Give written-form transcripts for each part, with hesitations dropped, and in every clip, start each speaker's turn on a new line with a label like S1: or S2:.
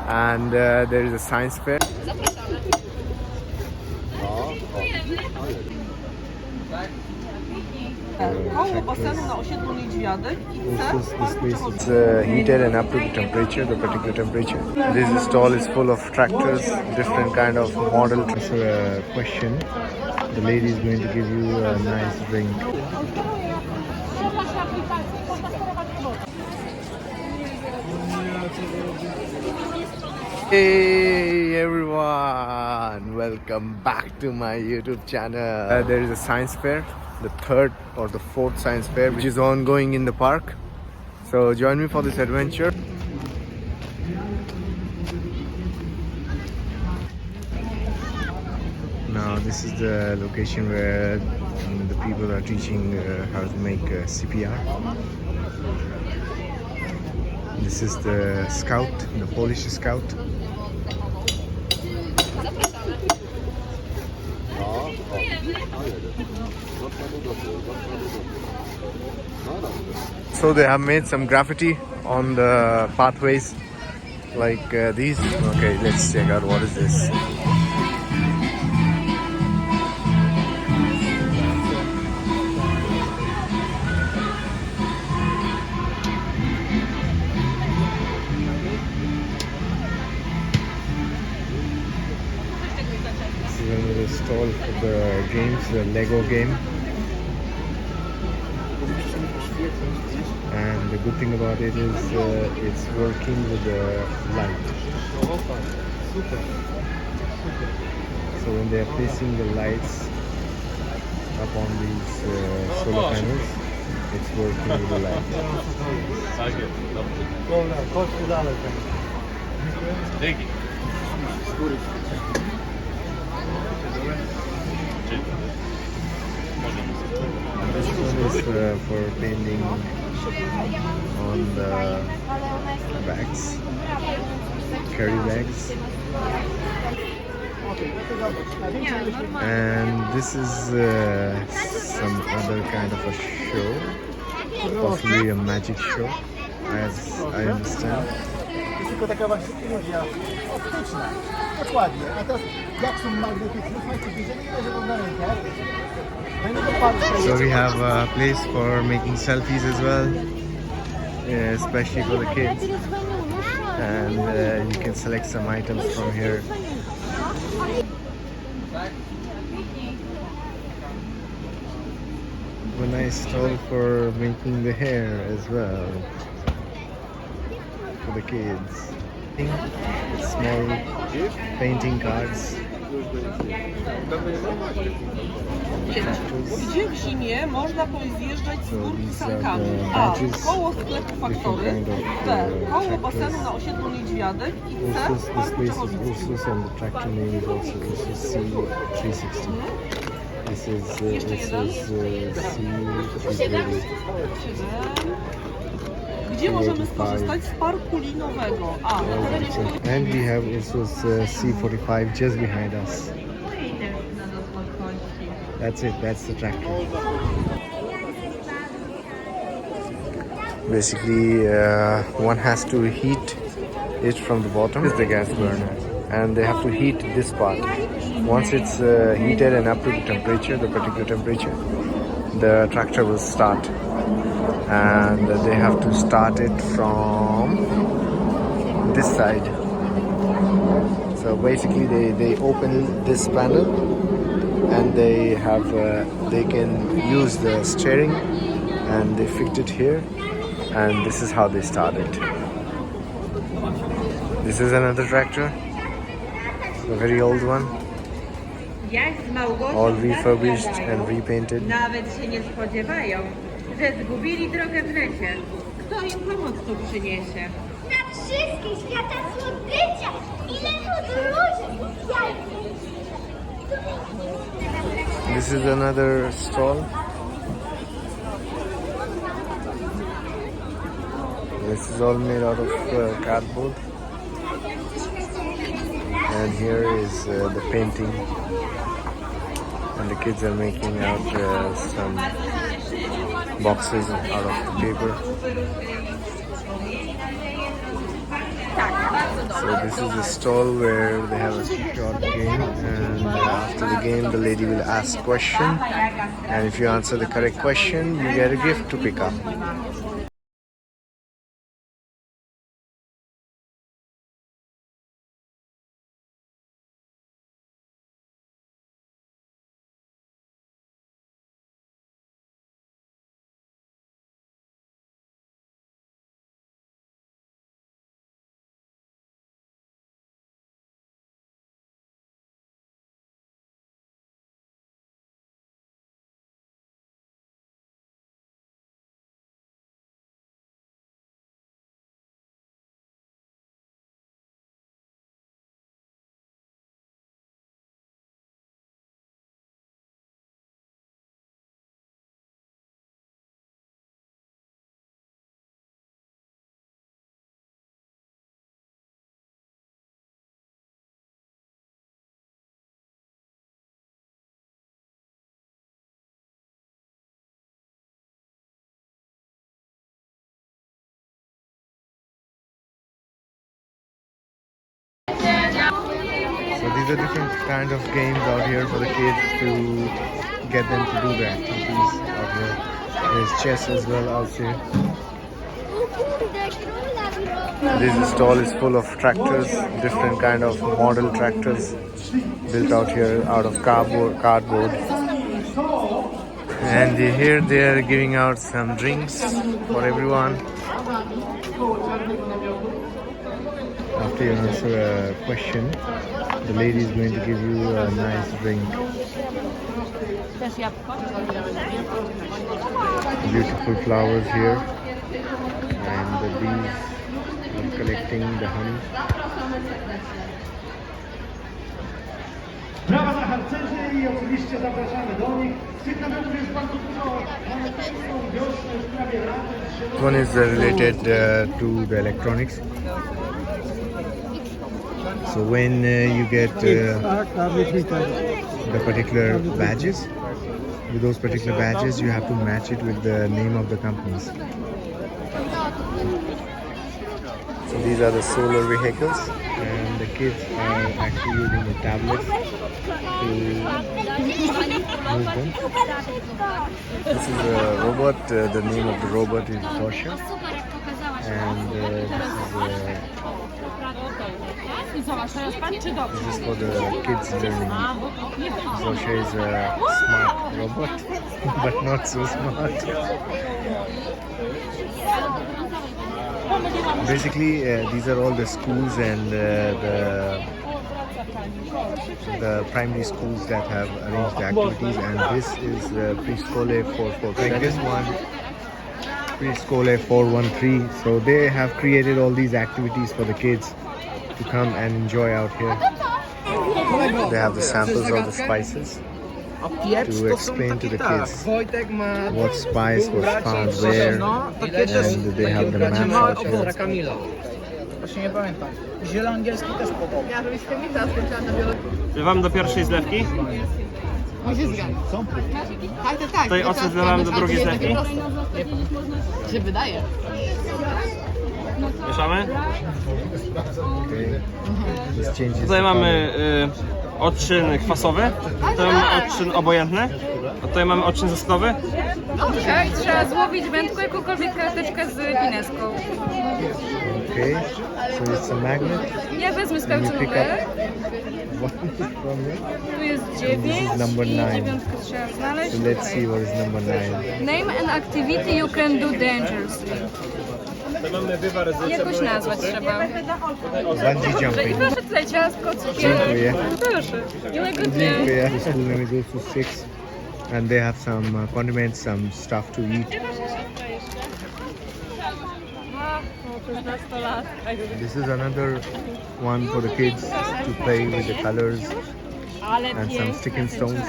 S1: and there is a science fair.
S2: Koło basenu na osiedlu Niedźwiadek i
S1: It's heated and up to the temperature, the particular temperature. This stall is full of tractors, different kind of model. So a question, the lady is going to give you a nice drink. Hey everyone, welcome back to my YouTube channel. There is a science fair, the third or the fourth science fair, which is ongoing in the park. So join me for this adventure. Now this is the location where the people are teaching how to make CPR. This is the scout, the Polish scout. So they have made some graffiti on the pathways like these. Okay, let's check out what is this. This is another stall for the games, the Lego game. And the good thing about it is it's working with the light. So when they are placing the lights up on these solar panels, it's working with the light. This one is for painting on the bags, carry bags. And this is some other kind of a show, possibly a magic show, as I understand. So we have a place for making selfies as well, especially for the kids, and you can select some items from here. A nice stall for making the hair as well for the kids. Small painting cards.
S2: Gdzie w zimie można zjeżdżać z górki sankami? A. Koło sklepu Faktory. B. Koło basenu na osiedlu Niedźwiadek i C. Park Czechowicki.
S1: This is C330.
S2: Gdzie możemy skorzystać z parku linowego? A. Na terenie szkoły.
S1: And we have also C45 just behind us. That's it, that's the tractor. Basically, one has to heat it from the bottom. This is the gas burner, and they have to heat this part. Once it's heated and up to the temperature, the particular temperature, the tractor will start. And they have to start it from this side. So basically they open this panel and they can use the steering, and they fixed it here, and this is how they start it. This is another tractor, a very old one, all refurbished and repainted.
S3: Nawet się nie spodziewają, że zgubili drogę w lecie. Kto im pomoc tu przyniesie?
S4: Na wszystkie świata słodycze! Ile podróży!
S1: This is another stall. This is all made out of cardboard. And here is the painting. And the kids are making out some boxes out of the paper. So this is the stall where they have a short game, and after the game the lady will ask question, and if you answer the correct question you get a gift to pick up. So these are different kind of games out here for the kids to get them to do the activities out here. There's chess as well out here. This stall is full of tractors, different kind of model tractors built out here out of cardboard. And here they are giving out some drinks for everyone. After you answer a question, the lady is going to give you a nice drink. Beautiful flowers here, and the bees are collecting the honey.
S5: Brawa dla harcerzy i oczywiście zapraszamy do nich. Tych nawyków jest bardzo dużo. Mamy piękną wiosnę już prawie razem.
S1: One is related to the electronics. So when you get the particular badges, with those particular badges you have to match it with the name of the companies. So these are the solar vehicles, and the kids are actually using the tablets to move them. This is a robot, the name of the robot is Zosia, and this is for the kids learning. Zosia is a smart robot, but not so smart. Basically, these are all the schools and the primary schools that have arranged the activities, and this is preschool 443. Like this one, preschool 413. So they have created all these activities for the kids to come and enjoy out here. They have the samples of the spices to explain to the kids what spice was found where, and they have the maps out here.
S6: Wlewam do pierwszej zlewki. Tutaj ocet wlewam do drugiej zlewki.
S2: Się wydaje.
S6: Mieszamy.
S1: Okay.
S6: Tutaj mamy odczyn kwasowy, tutaj mamy odczyn obojętny, a tutaj mamy odczyn zasadowy.
S7: Dobrze, i trzeba złowić wędkę, jakąkolwiek karteczkę z pineską.
S1: Okay, so it's a magnet.
S7: Ja wezmę z
S1: And you pick
S7: numer.
S1: up one from it.
S7: Tu jest 9
S1: number
S7: i
S1: 9.
S7: 9 trzeba znaleźć.
S1: So let's see what is number 9.
S7: Name an activity you can do dangerously. Jakoś nazwać trzeba.
S1: Bungee
S7: I
S1: jumping.
S7: proszę tutaj ciastko, cukier.
S1: Dziękuję.
S7: Proszę, miłego dnia.
S1: Dziękuję. The school name is also 6, and they have some condiments, some stuff to eat. This is another one for the kids to play with the colors and some stick and stones.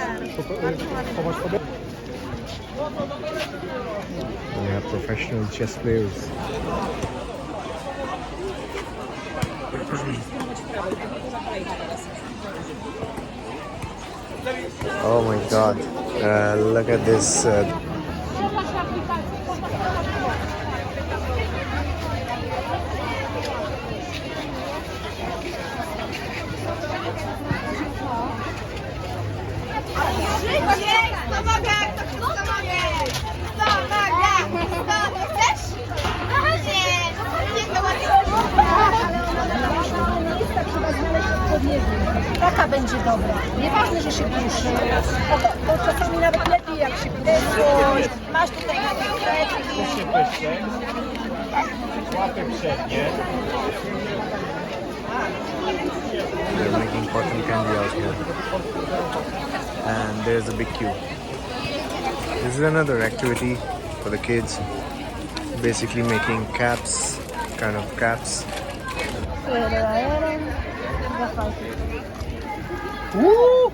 S1: We have professional chess players. Oh my god, look at this.
S8: dobra. Nieważne, że się duszy, bo czasami nawet lepiej jak się kresło. Masz tutaj kredki.
S5: Łapy przednie.
S1: They're making cotton candy out here. And there's a big queue. This is another activity for the kids. Basically making caps, kind of caps.
S5: Woo!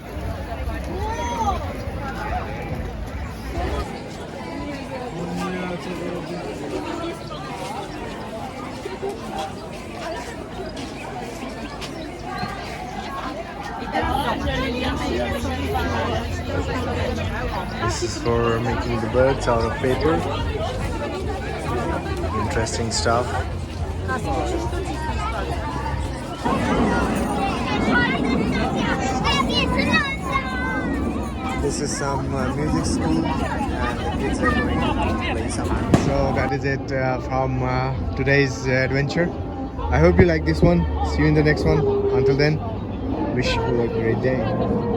S1: This is for making the birds out of paper. Interesting stuff. This is some music school and the kids are going to play some. So that is it from today's adventure. I hope you like this one. See you in the next one. Until then, wish you a great day.